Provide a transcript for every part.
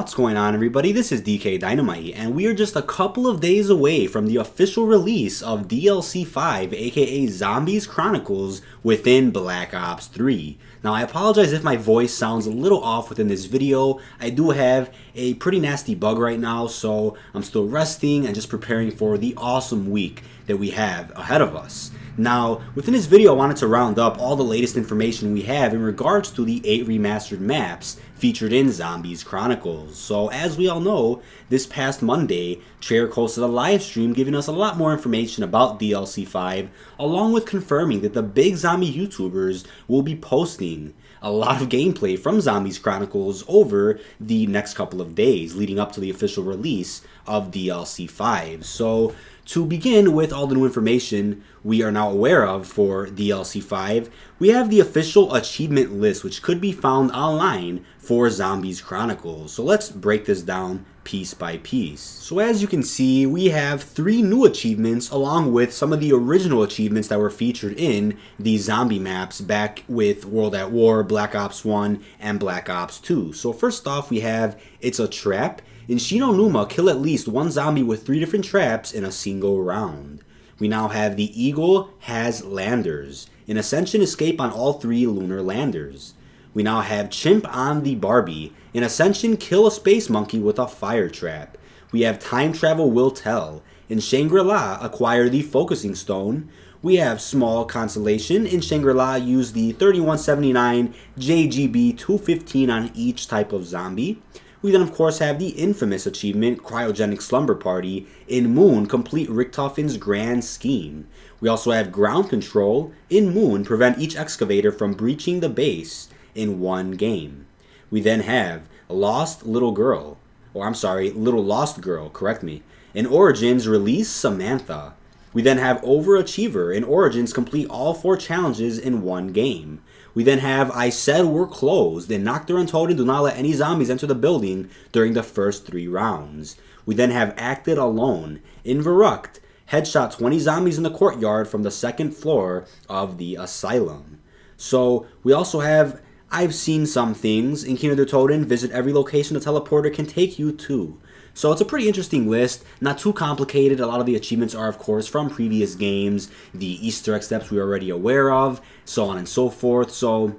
What's going on, everybody? This is dkdynamite, and we are just a couple of days away from the official release of DLC 5, aka Zombies Chronicles, within Black Ops 3. Now, I apologize if my voice sounds a little off within this video. I do have a pretty nasty bug right now, so I'm still resting and just preparing for the awesome week that we have ahead of us. Now, within this video, I wanted to round up all the latest information we have in regards to the 8 remastered maps featured in Zombies Chronicles. So, as we all know, this past Monday, Treyarch hosted a live stream giving us a lot more information about DLC 5, along with confirming that the big zombie YouTubers will be posting a lot of gameplay from Zombies Chronicles over the next couple of days leading up to the official release of DLC 5. So, to begin with all the new information we are now aware of for DLC 5, we have the official achievement list, which could be found online for Zombies Chronicles. So let's break this down piece by piece. So as you can see, we have 3 new achievements along with some of the original achievements that were featured in the zombie maps back with World at War, Black Ops 1, and Black Ops 2. So first off, we have It's a Trap. In Shi No Numa, kill at least 1 zombie with 3 different traps in a single round. We now have the Eagle has landers. In Ascension, escape on all 3 lunar landers. We now have Chimp on the Barbie. In Ascension, kill a space monkey with a fire trap. We have Time Travel Will Tell. In Shangri-La, acquire the Focusing Stone. We have Small Consolation. In Shangri-La, use the 3179 JGB 215 on each type of zombie. We then of course have the infamous achievement, Cryogenic Slumber Party. In Moon, complete Richtofen's grand scheme. We also have Ground Control. In Moon, prevent each excavator from breaching the base in 1 game. We then have Lost Little Girl, or I'm sorry, Little Lost Girl, correct me. In Origins, release Samantha. We then have Overachiever. In Origins, complete all 4 challenges in 1 game. We then have I Said We're Closed. In Nacht and do not let any zombies enter the building during the first 3 rounds. We then have Acted Alone. In Verrukt, headshot 20 zombies in the courtyard from the 2nd floor of the asylum. So we also have I've Seen Some Things. In Kino, visit every location the teleporter can take you to. So it's a pretty interesting list, not too complicated. A lot of the achievements are, of course, from previous games, the Easter egg steps we're already aware of, so on and so forth. So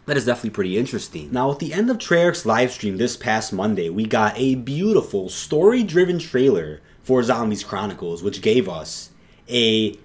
that is definitely pretty interesting. Now, at the end of Treyarch's livestream this past Monday, we got a beautiful story-driven trailer for Zombies Chronicles, which gave us a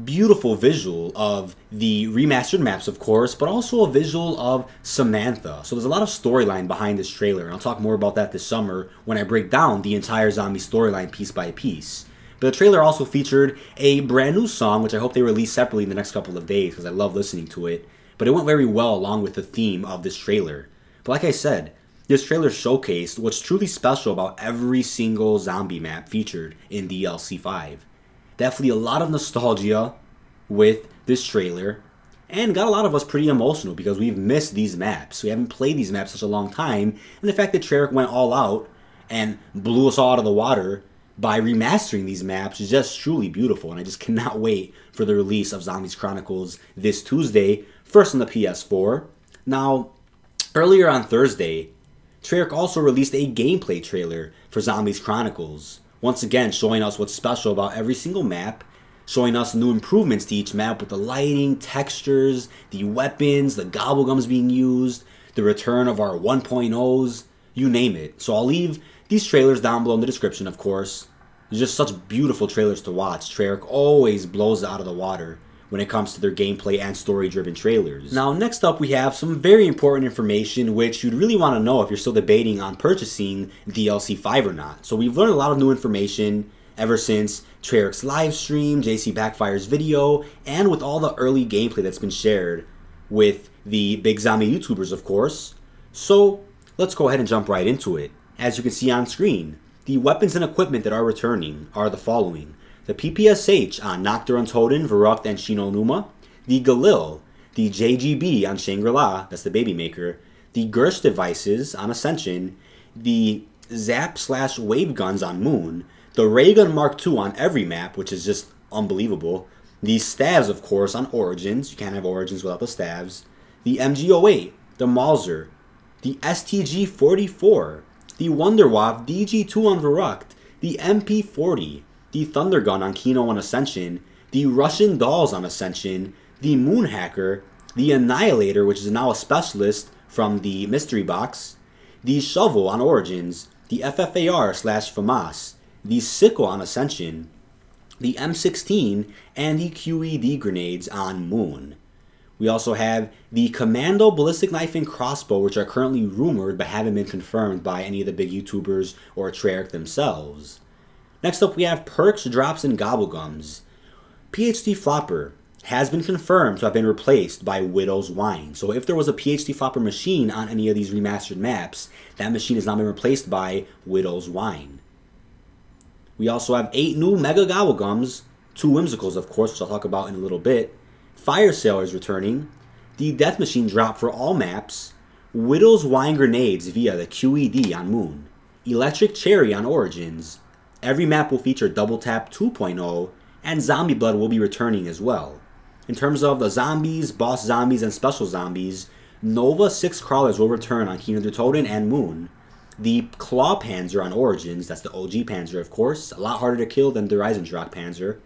beautiful visual of the remastered maps, of course, but also a visual of Samantha. So there's a lot of storyline behind this trailer, and I'll talk more about that this summer when I break down the entire zombie storyline piece by piece. But the trailer also featured a brand new song, which I hope they release separately in the next couple of days because I love listening to it. But it went very well along with the theme of this trailer. But like I said, this trailer showcased what's truly special about every single zombie map featured in DLC 5. Definitely a lot of nostalgia with this trailer, and got a lot of us pretty emotional because we've missed these maps. We haven't played these maps such a long time, and the fact that Treyarch went all out and blew us all out of the water by remastering these maps is just truly beautiful, and I just cannot wait for the release of Zombies Chronicles this Tuesday, first on the PS4. Now, earlier on Thursday, Treyarch also released a gameplay trailer for Zombies Chronicles, once again showing us what's special about every single map, showing us new improvements to each map with the lighting, textures, the weapons, the gobblegums being used, the return of our 1.0s, you name it. So I'll leave these trailers down below in the description, of course. They're just such beautiful trailers to watch. Treyarch always blows it out of the water when it comes to their gameplay and story-driven trailers. Now, next up, we have some very important information which you'd really want to know if you're still debating on purchasing DLC 5 or not. So we've learned a lot of new information ever since Treyarch's live stream, JC Backfire's video, and with all the early gameplay that's been shared with the big zombie YouTubers, of course. So let's go ahead and jump right into it. As you can see on screen, the weapons and equipment that are returning are the following: the PPSH on Nacht, Verrukt, and Shi No Numa, the Galil, the JGB on Shangri-La, that's the baby maker, the Gersh devices on Ascension, the Zap/Wave guns on Moon, the Ray Gun Mark II on every map, which is just unbelievable, the Stabs, of course, on Origins, you can't have Origins without the Stabs, the MG08, the Mauser, the STG-44, the Wunderwaffe DG2 on Verrukt, the MP40, the Thunder Gun on Kino and Ascension, the Russian Dolls on Ascension, the Moon Hacker, the Annihilator, which is now a specialist from the Mystery Box, the Shovel on Origins, the FFAR/FAMAS, the Sickle on Ascension, the M16, and the QED grenades on Moon. We also have the Commando Ballistic Knife and Crossbow, which are currently rumored but haven't been confirmed by any of the big YouTubers or Treyarch themselves. Next up we have Perks, Drops, and Gobblegums. PhD Flopper has been confirmed to have been replaced by Widow's Wine. So if there was a PhD Flopper machine on any of these remastered maps, that machine has now been replaced by Widow's Wine. We also have 8 new Mega Gobblegums, 2 Whimsicals of course, which I'll talk about in a little bit. Fire Sailors returning, the Death Machine drop for all maps, Widow's Wine Grenades via the QED on Moon, Electric Cherry on Origins, every map will feature Double Tap 2.0, and Zombie Blood will be returning as well. In terms of the zombies, boss zombies, and special zombies, Nova 6 Crawlers will return on Kino and Moon. The Claw Panzer on Origins, that's the OG Panzer of course, a lot harder to kill than the Reisendrach Panzer.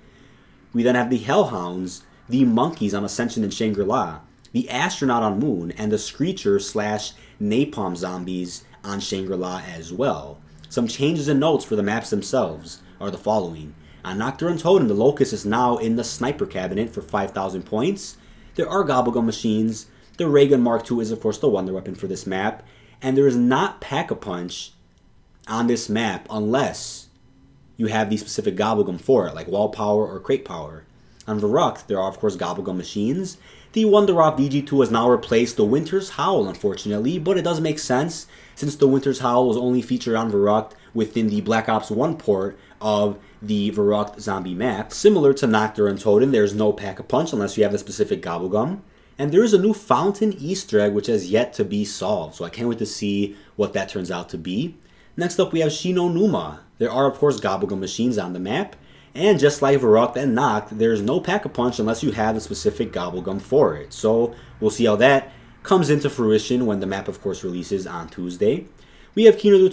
We then have the Hellhounds, the Monkeys on Ascension and Shangri-La, the Astronaut on Moon, and the Screecher/Napalm Zombies on Shangri-La as well. Some changes and notes for the maps themselves are the following. On Nacht, the Locust is now in the Sniper Cabinet for 5,000 points. There are Gobblegum machines. The Ray Gun Mark II is of course the wonder weapon for this map. And there is not Pack-a-Punch on this map unless you have the specific Gobblegum for it, like Wall Power or Crate Power. On Verrukt, there are of course Gobblegum machines. The Wunderwaffe DG2 has now replaced the Winter's Howl, unfortunately, but it does make sense since the Winter's Howl was only featured on Verrukt within the Black Ops 1 port of the Verrukt zombie map. Similar to Nacht, there's no Pack-a-Punch unless you have the specific Gobblegum. And there is a new Fountain Easter egg which has yet to be solved, so I can't wait to see what that turns out to be. Next up we have Shi No Numa. There are of course Gobblegum machines on the map. And just like Verrukt and Nacht, there's no Pack-a-Punch unless you have a specific Gobblegum for it. So we'll see how that comes into fruition when the map of course releases on Tuesday. We have Kino new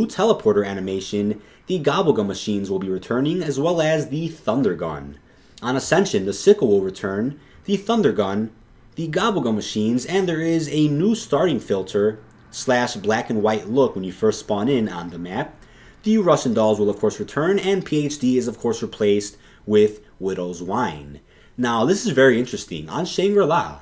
teleporter animation. The Gobblegum machines will be returning, as well as the Thunder Gun. On Ascension, the Sickle will return, the Thunder Gun, the Gobblegum machines, and there is a new starting filter / black and white look when you first spawn in on the map. The Russian Dolls will of course return, and PhD is of course replaced with Widow's Wine. Now this is very interesting. On Shangri-La,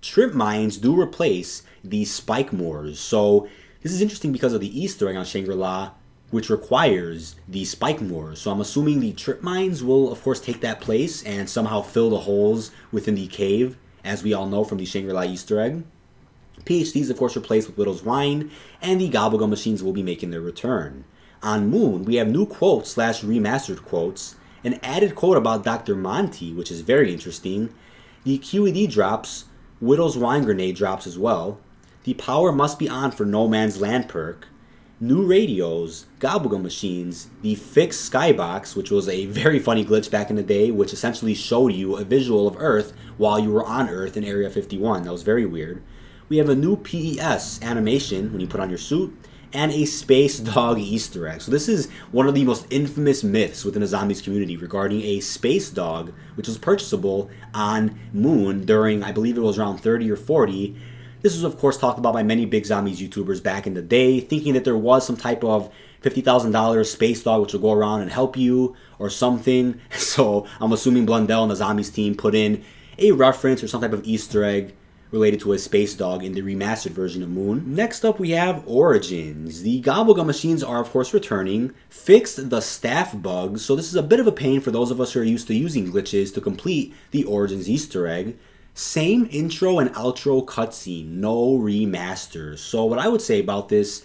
Trip Mines do replace the Spike Moors. So this is interesting because of the Easter egg on Shangri-La, which requires the Spike Moors. So I'm assuming the Trip Mines will of course take that place and somehow fill the holes within the cave, as we all know from the Shangri-La Easter egg. PhD is of course replaced with Widow's Wine, and the Gobblegum machines will be making their return. On Moon, we have new quotes / remastered quotes, an added quote about Dr. Monty, which is very interesting. The QED drops, Widow's Wine Grenade drops as well. The Power Must Be On for No Man's Land perk. New radios, Gobblegum machines, the fixed skybox, which was a very funny glitch back in the day, which essentially showed you a visual of Earth while you were on Earth in Area 51. That was very weird. We have a new PES animation when you put on your suit, and a Space Dog Easter egg. So this is one of the most infamous myths within the zombies community regarding a Space Dog, which was purchasable on Moon during, I believe it was around 30 or 40. This was of course talked about by many big zombies YouTubers back in the day, thinking that there was some type of $50,000 Space Dog which will go around and help you or something. So I'm assuming Blundell and the zombies team put in a reference or some type of Easter egg related to a Space Dog in the remastered version of Moon. Next up we have Origins. The Gobblegum machines are of course returning, fixed the staff bugs, so this is a bit of a pain for those of us who are used to using glitches to complete the Origins Easter egg. Same intro and outro cutscene, no remasters. So what I would say about this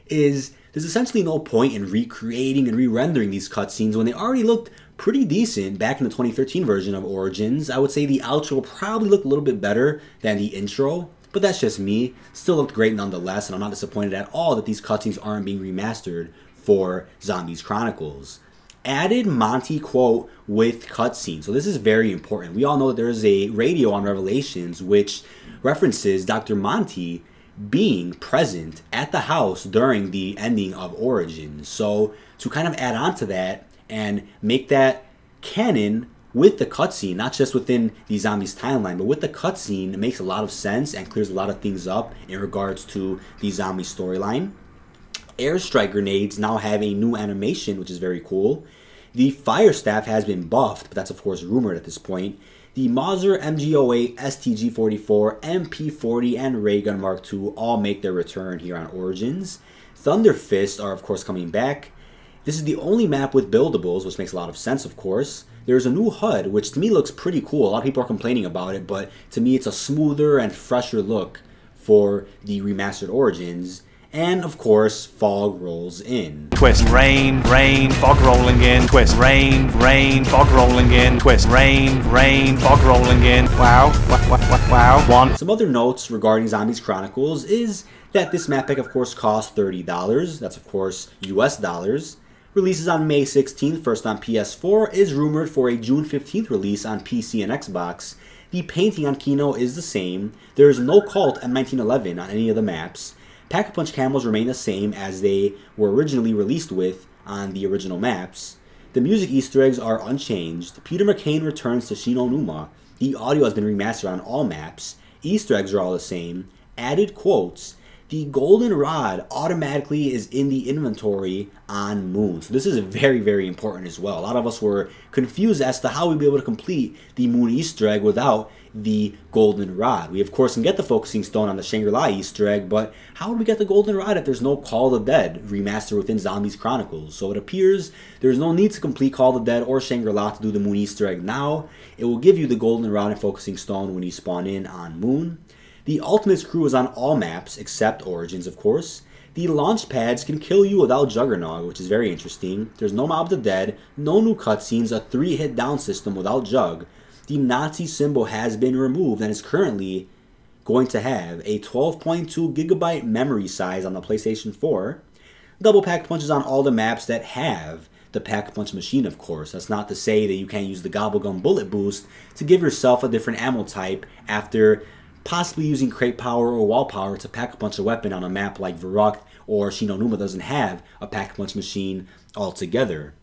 is there's essentially no point in recreating and re-rendering these cutscenes when they already looked pretty decent back in the 2013 version of Origins. I would say the outro probably looked a little bit better than the intro, but that's just me. Still looked great nonetheless, and I'm not disappointed at all that these cutscenes aren't being remastered for Zombies Chronicles. Added Monty quote with cutscene. So this is very important. We all know that there is a radio on Revelations which references Dr. Monty being present at the house during the ending of Origins. So to kind of add on to that and make that canon with the cutscene, not just within the zombies timeline, but with the cutscene, it makes a lot of sense and clears a lot of things up in regards to the zombie storyline. Airstrike grenades now have a new animation, which is very cool. The fire staff has been buffed, but that's of course rumored at this point. The Mauser MG08, STG-44, MP40, and Raygun Mark II all make their return here on Origins. Thunder Fists are of course coming back. This is the only map with buildables, which makes a lot of sense of course. There's a new HUD, which to me looks pretty cool. A lot of people are complaining about it, but to me it's a smoother and fresher look for the remastered Origins. And of course, fog rolls in. Twist, rain, rain, fog rolling in. Twist, rain, rain, fog rolling in. Twist, rain, rain, fog rolling in. Wow, wow. One. Some other notes regarding Zombies Chronicles is that this map pack of course costs $30. That's of course US dollars. Releases on May 16th, first on PS4, is rumored for a June 15th release on PC and Xbox. The painting on Kino is the same. There is no Cult M1911 on any of the maps. Pack-a-Punch camos remain the same as they were originally released with on the original maps. The music Easter eggs are unchanged. Peter McCain returns to Shi No Numa. The audio has been remastered on all maps. Easter eggs are all the same. Added quotes. The golden rod automatically is in the inventory on Moon. So this is very, very important as well. A lot of us were confused as to how we'd be able to complete the Moon Easter egg without the golden rod. We of course can get the focusing stone on the Shangri-La Easter egg, but how would we get the golden rod if there's no Call of the Dead remaster within Zombies Chronicles? So it appears there's no need to complete Call of the Dead or Shangri-La to do the Moon Easter egg now. It will give you the golden rod and focusing stone when you spawn in on Moon. The Ultimates crew is on all maps except Origins of course. The launch pads can kill you without Juggernog, which is very interesting. There's no Mob of the Dead, no new cutscenes, a 3-hit down system without Jug. The Nazi symbol has been removed and is currently going to have a 12.2 GB memory size on the PlayStation 4. Double pack punches on all the maps that have the pack-a-punch machine, of course. That's not to say that you can't use the Gobblegum Bullet Boost to give yourself a different ammo type after possibly using crate power or wall power to pack-a-punch a weapon on a map like Verrukt or Shi No Numa doesn't have a pack-a-punch machine altogether.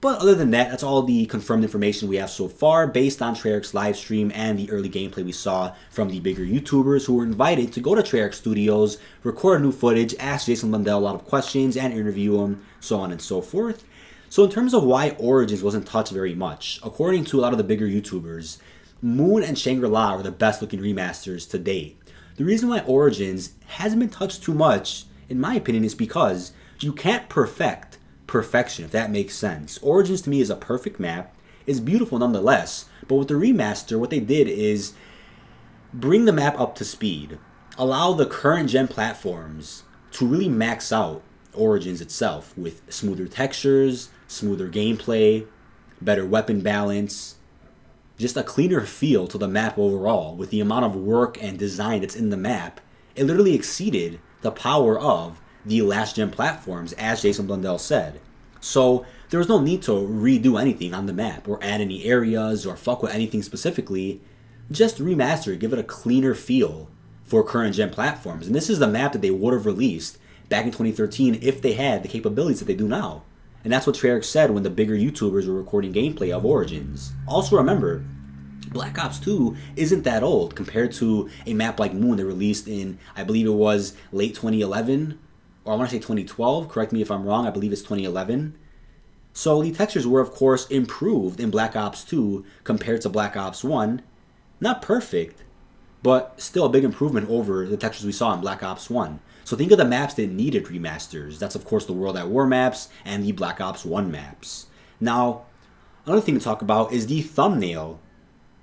But other than that, that's all the confirmed information we have so far based on Treyarch's livestream and the early gameplay we saw from the bigger YouTubers who were invited to go to Treyarch Studios, record new footage, ask Jason Blundell a lot of questions, and interview him, so on and so forth. So in terms of why Origins wasn't touched very much, according to a lot of the bigger YouTubers, Moon and Shangri-La are the best looking remasters to date. The reason why Origins hasn't been touched too much, in my opinion, is because you can't perfect perfection, if that makes sense. Origins to me is a perfect map. It's beautiful nonetheless, but with the remaster, what they did is bring the map up to speed, allow the current gen platforms to really max out Origins itself with smoother textures, smoother gameplay, better weapon balance, just a cleaner feel to the map overall. With the amount of work and design that's in the map, it literally exceeded the power of the last gen platforms, as Jason Blundell said. So there was no need to redo anything on the map or add any areas or fuck with anything specifically. Just remaster it, give it a cleaner feel for current gen platforms. And this is the map that they would have released back in 2013 if they had the capabilities that they do now. And that's what Treyarch said when the bigger YouTubers were recording gameplay of Origins. Also remember, Black Ops 2 isn't that old compared to a map like Moon that released in, I believe it was late 2011, or I want to say 2012, correct me if I'm wrong, I believe it's 2011. So the textures were of course improved in Black Ops 2 compared to Black Ops 1. Not perfect, but still a big improvement over the textures we saw in Black Ops 1. So think of the maps that needed remasters. That's of course the World at War maps and the Black Ops 1 maps. Now, another thing to talk about is the thumbnail,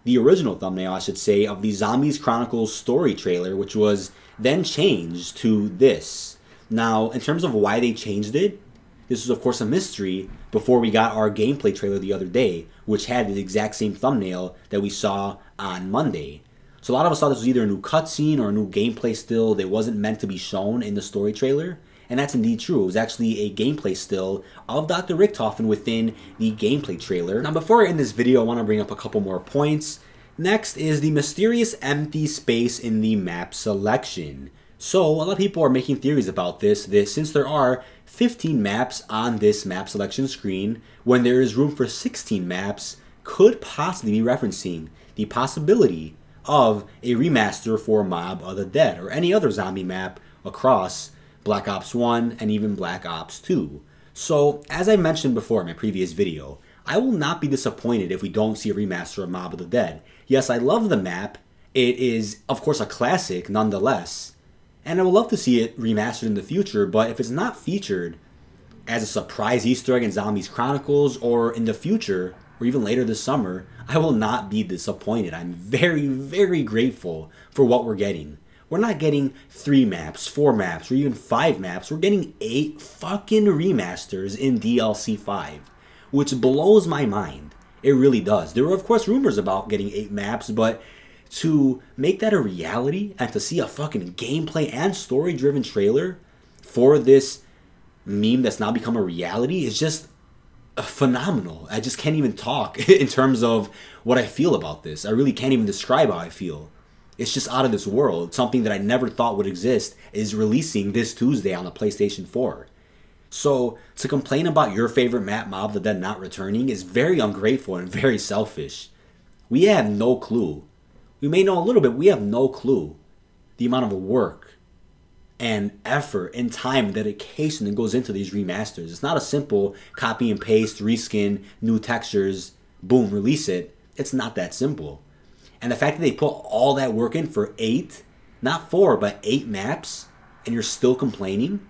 the original thumbnail I should say, of the Zombies Chronicles story trailer, which was then changed to this. Now, in terms of why they changed it, this was of course a mystery before we got our gameplay trailer the other day, which had the exact same thumbnail that we saw on Monday. So a lot of us thought this was either a new cutscene or a new gameplay still that wasn't meant to be shown in the story trailer. And that's indeed true. It was actually a gameplay still of Dr. Richtofen within the gameplay trailer. Now before I end this video, I want to bring up a couple more points. Next is the mysterious empty space in the map selection. So a lot of people are making theories about this, that since there are 15 maps on this map selection screen, when there is room for 16 maps, could possibly be referencing the possibility of a remaster for Mob of the Dead or any other zombie map across Black Ops 1 and even Black Ops 2. So, as I mentioned before in my previous video, I will not be disappointed if we don't see a remaster of Mob of the Dead. Yes, I love the map. It is, of course, a classic nonetheless. And I would love to see it remastered in the future, but if it's not featured as a surprise Easter egg in Zombies Chronicles or in the future, or even later this summer, I will not be disappointed. I'm very, very grateful for what we're getting. We're not getting 3 maps, 4 maps, or even 5 maps. We're getting 8 fucking remasters in DLC 5, which blows my mind. It really does. There were, of course, rumors about getting 8 maps, but to make that a reality and to see a fucking gameplay and story-driven trailer for this meme that's now become a reality is just phenomenal. I just can't even talk in terms of what I feel about this. I really can't even describe how I feel. It's just out of this world. Something that I never thought would exist is releasing this Tuesday on the PlayStation 4. So to complain about your favorite map, Mob of the Dead, not returning is very ungrateful and very selfish. We have no clue. We may know a little bit, we have no clue the amount of work and effort and time and dedication that goes into these remasters. It's not a simple copy and paste, reskin, new textures, boom, release it. It's not that simple. And the fact that they put all that work in for 8, not 4, but 8 maps, and you're still complaining,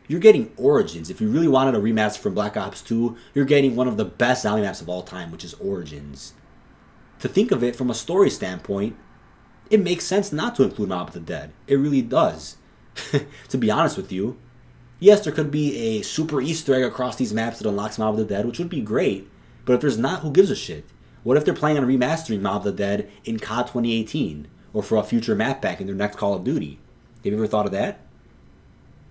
you're getting Origins. If you really wanted a remaster from Black Ops 2, you're getting one of the best zombie maps of all time, which is Origins. To think of it from a story standpoint, it makes sense not to include Mob of the Dead. It really does. To be honest with you, yes, there could be a super Easter egg across these maps that unlocks Mob of the Dead, which would be great, but if there's not, who gives a shit? What if they're planning on remastering Mob of the Dead in COD 2018, or for a future map pack in their next Call of Duty? Have you ever thought of that?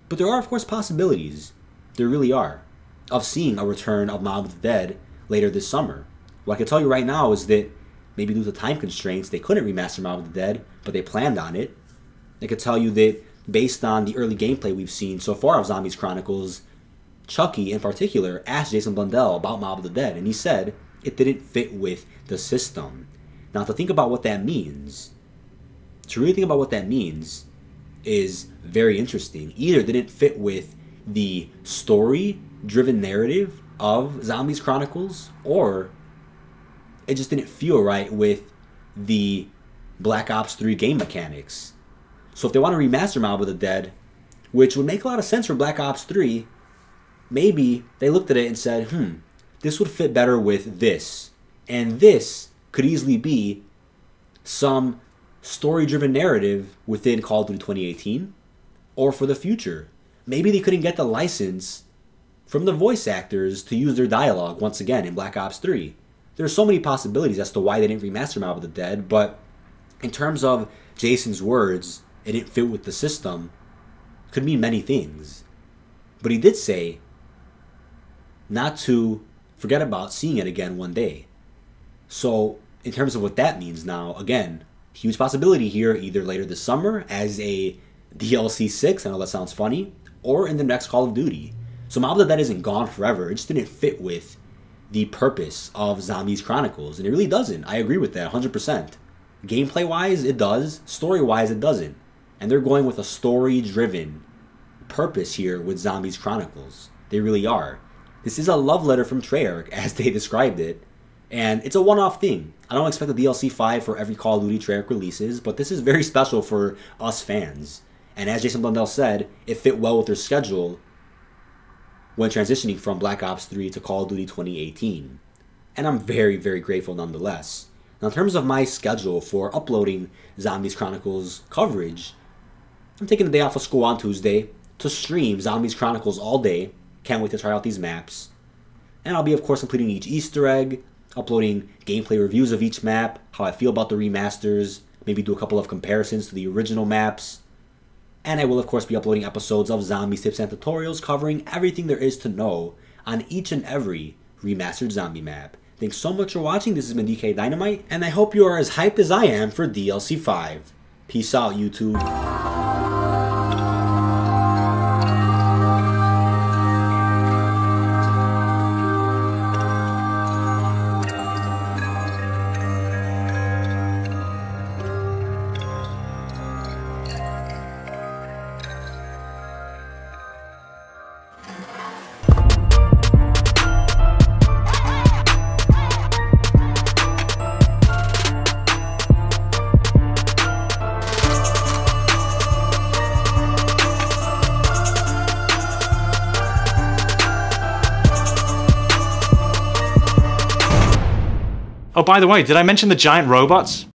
But there are, of course, possibilities. There really are. Of seeing a return of Mob of the Dead later this summer. What I can tell you right now is that maybe due to time constraints, they couldn't remaster Mob of the Dead, but they planned on it. I could tell you that based on the early gameplay we've seen so far of Zombies Chronicles, Chucky in particular asked Jason Blundell about Mob of the Dead, and he said it didn't fit with the system. Now, to think about what that means, to really think about what that means is very interesting. Either it didn't fit with the story-driven narrative of Zombies Chronicles, or it just didn't feel right with the Black Ops 3 game mechanics. So if they want to remaster Mob of the Dead, which would make a lot of sense for Black Ops 3, maybe they looked at it and said, this would fit better with this. And this could easily be some story-driven narrative within Call of Duty 2018 or for the future. Maybe they couldn't get the license from the voice actors to use their dialogue once again in Black Ops 3. There's so many possibilities as to why they didn't remaster Mob of the Dead, but in terms of Jason's words, it didn't fit with the system, could mean many things. But he did say not to forget about seeing it again one day. So in terms of what that means now, again, huge possibility here, either later this summer as a DLC 6, I know that sounds funny, or in the next Call of Duty. So Mob of the Dead isn't gone forever, it just didn't fit with the purpose of Zombies Chronicles, and it really doesn't. I agree with that 100%. Gameplay-wise, it does. Story-wise, it doesn't. And they're going with a story-driven purpose here with Zombies Chronicles. They really are. This is a love letter from Treyarch, as they described it. And it's a one-off thing. I don't expect a DLC 5 for every Call of Duty Treyarch releases, but this is very special for us fans. And as Jason Blundell said, it fit well with their schedule when transitioning from Black Ops 3 to Call of Duty 2018. And I'm very, very grateful nonetheless. Now, in terms of my schedule for uploading Zombies Chronicles coverage, I'm taking the day off of school on Tuesday to stream Zombies Chronicles all day. Can't wait to try out these maps. And I'll be, of course, completing each Easter egg, uploading gameplay reviews of each map, how I feel about the remasters, maybe do a couple of comparisons to the original maps. And I will, of course, be uploading episodes of Zombies Tips and Tutorials covering everything there is to know on each and every remastered zombie map. Thanks so much for watching. This has been dkdynamite, and I hope you are as hyped as I am for DLC 5. Peace out, YouTube. Oh, by the way, did I mention the giant robots?